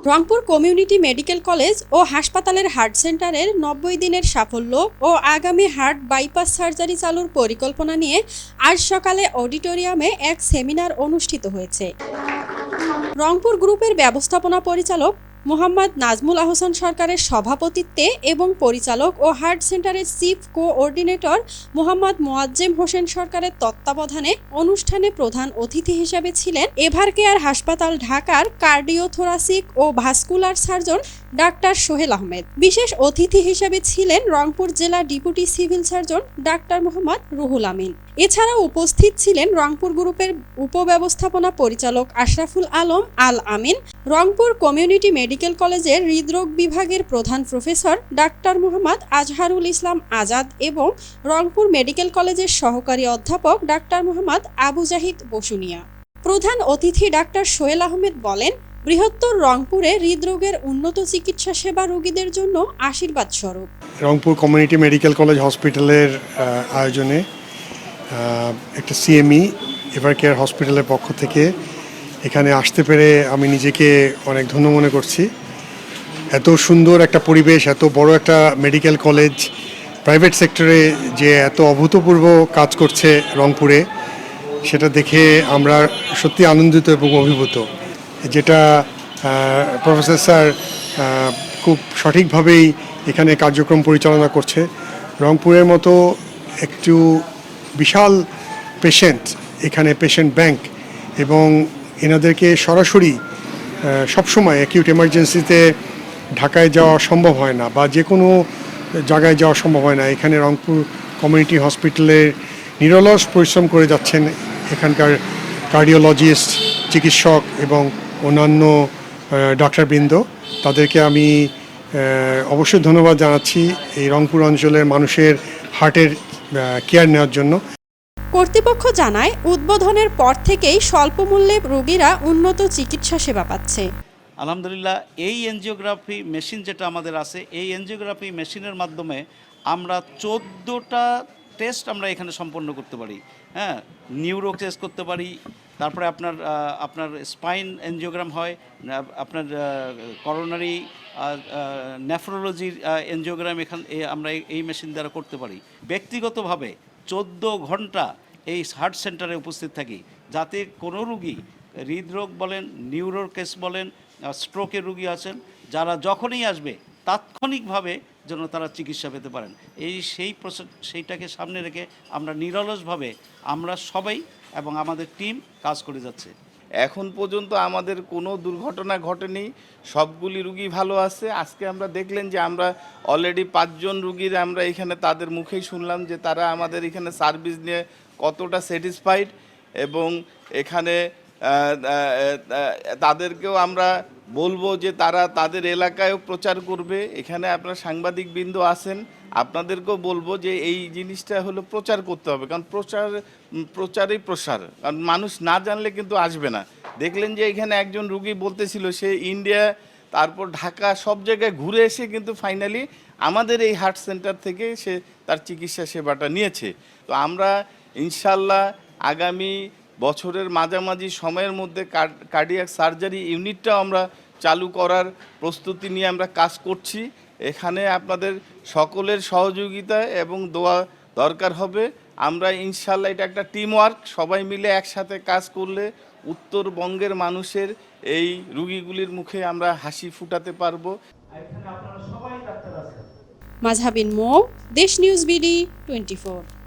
Rangpur community medical college ও হাসপাতালের heart সেন্টারের ৯০ দিনের সাফল্য ও আগামী হার্ট বাইপাস সার্জারি চালুর পরিকল্পনা নিয়ে আজ সকালে অডিটোরিয়ামে এক সেমিনার অনুষ্ঠিত হয়েছে। রংপুর গ্রুপের ব্যবস্থাপনা পরিচালক মোহাম্মদ নাজমুল আহসান সরকারের সভাপতিত্বে এবং পরিচালক ও হার্ট সেন্টারের চিফ কোঅর্ডিনেটর মোহাম্মদ মোয়াজ্জেম হোসেন সরকারের তত্ত্বাবধানে অনুষ্ঠানে প্রধান অতিথি হিসেবে ছিলেন এভারকেয়ার হাসপাতাল ঢাকার কার্ডিওথোরাসিক ও ভাস্কুলার সার্জন ডাক্তার সোহেল আহমেদ। বিশেষ অতিথি হিসেবে ছিলেন রংপুর জেলা ডেপুটি সিভিল সার্জন ডাক্তার মোহাম্মদ রুহুল আমিন। এছাড়াও উপস্থিত ছিলেন রংপুর গ্রুপের উপব্যবস্থাপনা পরিচালক আশরাফুল আলম আল আমিন, রংপুর কমিউনিটি মেডিকেল কলেজের হৃদরোগ বিভাগের প্রধান প্রফেসর ডাক্তার মোহাম্মদ আজহারুল ইসলাম আজাদ এবং রংপুর মেডিকেল কলেজের সহকারী অধ্যাপক ডাক্তার মোহাম্মদ আবু জাহিদ বসুনিয়া। প্রধান অতিথি ডাক্তার সোহেল আহমেদ বলেন, বৃহত্তর রংপুরে হৃদরোগের উন্নত চিকিৎসা সেবা রোগীদের জন্য আশীর্বাদ স্বরূপ। রংপুর কমিউনিটি মেডিকেল কলেজ হসপিটালের আয়োজনে একটা সিএমই এভারকেয়ার হসপিটালের পক্ষ থেকে এখানে আসতে পেরে আমি নিজেকে অনেক ধন্য মনে করছি। এত সুন্দর একটা পরিবেশ, এত বড় একটা মেডিকেল কলেজ প্রাইভেট সেক্টরে যে এত অভূতপূর্ব কাজ করছে রংপুরে, সেটা দেখে আমরা সত্যি আনন্দিত এবং অভিভূত। যেটা প্রফেসর স্যার খুব সঠিকভাবেই এখানে কার্যক্রম পরিচালনা করছে। রংপুরের মতো একটু বিশাল পেশেন্ট, এখানে পেশেন্ট ব্যাংক, এবং এনাদেরকে সরাসরি সবসময় অ্যাকিউট এমার্জেন্সিতে ঢাকায় যাওয়া সম্ভব হয় না বা যে কোনো জায়গায় যাওয়া সম্ভব হয় না। এখানে রংপুর কমিউনিটি হসপিটালে নিরলস পরিশ্রম করে যাচ্ছেন এখানকার কার্ডিওলজিস্ট, চিকিৎসক এবং অন্যান্য ডাক্তারবৃন্দ। তাদেরকে আমি অবশ্যই ধন্যবাদ জানাচ্ছি এই রংপুর অঞ্চলের মানুষের হার্টের কেয়ার নেওয়ার জন্য। কর্তৃপক্ষ জানায়, উদ্বোধনের পর থেকেই স্বল্প মূল্যে রোগীরা উন্নত চিকিৎসা সেবা পাচ্ছে। আলহামদুলিল্লাহ, এই এনজিওগ্রাফি মেশিন যেটা আমাদের আছে, এই এনজিওগ্রাফি মেশিনের মাধ্যমে আমরা 14টা টেস্ট আমরা এখানে সম্পন্ন করতে পারি। হ্যাঁ, নিউরো টেস্ট করতে পারি, তারপরে আপনার স্পাইন এনজিওগ্রাম হয়, আপনার করোনারি নেফ্রোলজির এনজিওগ্রাম আমরা এই মেশিন দ্বারা করতে পারি। ব্যক্তিগতভাবে 14 ঘন্টা এই হার্ট সেন্টারে উপস্থিত থাকি, যাতে কোনো রুগী, হৃদরোগ বলেন, নিউরোর কেস বলেন, স্ট্রোকের রুগী আছেন, যারা যখনই আসবে তাৎক্ষণিকভাবে যেন তারা চিকিৎসা পেতে পারেন। সেইটাকে সামনে রেখে আমরা নিরলসভাবে আমরা সবাই এবং আমাদের টিম কাজ করে যাচ্ছে। এখন পর্যন্ত আমাদের কোনো দুর্ঘটনা ঘটেনি, সবগুলি রুগী ভালো আছে। আজকে আমরা দেখলেন যে আমরা অলরেডি 5 জন রুগীর আমরা এখানে তাদের মুখেই শুনলাম যে তারা আমাদের এখানে সার্ভিস নিয়ে কতটা স্যাটিসফাইড, এবং এখানে তাদেরকেও আমরা বলবো যে তারা তাদের এলাকায়ও প্রচার করবে। এখানে আপনারা সাংবাদিকবৃন্দ আছেন, আপনাদেরকেও বলবো যে এই জিনিসটা হলো প্রচার করতে হবে, কারণ প্রচারই প্রসার, কারণ মানুষ না জানলে কিন্তু আসবে না। দেখলেন যে এখানে একজন রুগী বলতেছিল সে ইন্ডিয়া, তারপর ঢাকা, সব জায়গায় ঘুরে এসে কিন্তু ফাইনালি আমাদের এই হার্ট সেন্টার থেকে সে তার চিকিৎসা সেবাটা নিয়েছে। তো আমরা ইনশাল্লাহ আগামী বছরের মাঝামাঝি সময়ের মধ্যে কার্ডিয়াক সার্জারি ইউনিটটাও আমরা চালু করার প্রস্তুতি নিয়ে আমরা কাজ করছি। এখানে আপনাদের সকলের সহযোগিতা এবং দোয়া দরকার হবে। আমরা ইনশাল্লাহ এটা একটা টিম ওয়ার্ক, সবাই মিলে একসাথে কাজ করলে উত্তরবঙ্গের মানুষের এই রুগীগুলির মুখে আমরা হাসি ফুটাতে পারবো। মাঝহাবিন মো, দেশ নিউজ বিডি 24।